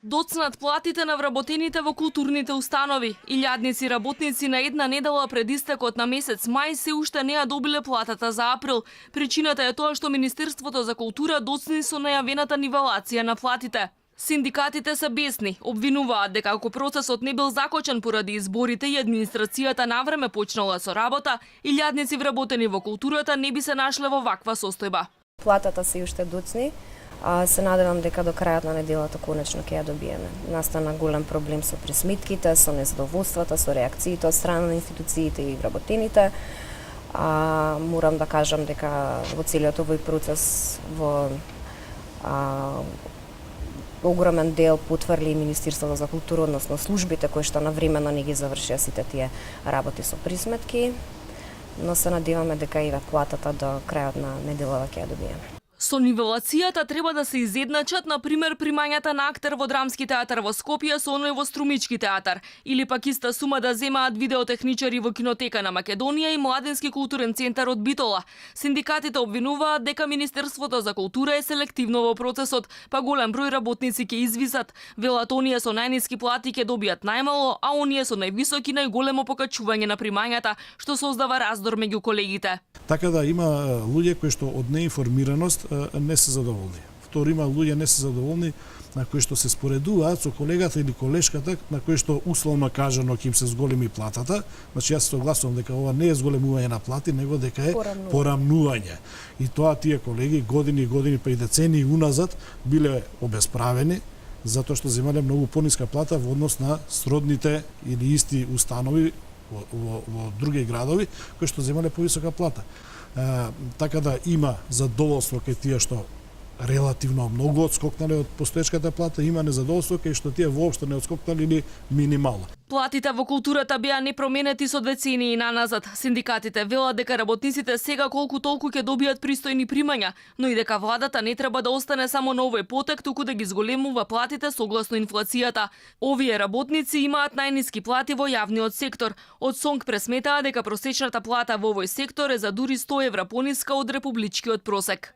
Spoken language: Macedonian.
Доцнат платите на вработените во културните установи. Илјадници работници на една недела пред истекот на месец мај се уште не ја добиле платата за април. Причината е тоа што Министерството за култура доцни со најавената нивелација на платите. Синдикатите се бесни, обвинуваат дека ако процесот не бил закочен поради изборите и администрацијата навреме почнала со работа, илјадници вработени во културата не би се нашле во ваква состојба. Платата се уште доцни. Се надевам дека до крајот на неделата конечно ќе ја добиеме. Настана голем проблем со пресметките, со незадоволствата, со реакциите од страна на институциите и вработените. Морам да кажам дека во целиот овој процес огромен дел потврли и Министерството за култура, односно службите кои што навремено не ги завршија сите тие работи со присметки, но се надеваме дека и платата до крајот на неделата ќе ја добиеме. Со нивелацијата треба да се изедначат, на пример, примањата на актер во Драмски театар во Скопје со оној во Струмички театар, или пак иста сума да земаат видеотехничари во Кинотека на Македонија и Младенски културен центар од Битола. Синдикатите обвинуваат дека Министерството за култура е селективно во процесот, па голем број работници ќе извисат. Велат оние со најниски плати ќе добијат најмало, а оние со највисоки најголемо покачување на примањата, што создава раздор меѓу колегите. Така да има луѓе кои што од неинформираност не се задоволни. Второ, има луѓе не се задоволни на кои што се споредуваат со колегата или колешката на кои што условно кажано ќе им се зголеми платата. Значи јас се согласувам дека ова не е зголемување на плати, него дека е порамнување. И тоа тие колеги години и години па и децени уназад биле обесправени затоа што земале многу пониска плата во однос на сродните или исти установи во други градови кои што земале повисока плата. Така да има задоволство кај тие што релативно многу отскокнале од постоечката плата, има незадоволство кај што тие воопшто не отскокнале или минимално. Платите во културата беа непроменети со децении наназад. Синдикатите велат дека работниците сега колку толку ќе добијат пристојни примања, но и дека владата не треба да остане само на овој потек, туку да ги зголемува платите согласно инфлацијата. Овие работници имаат најниски плати во јавниот сектор. Од СОНК пресметаа дека просечната плата во овој сектор е за дури 100 евра пониска од републичкиот просек.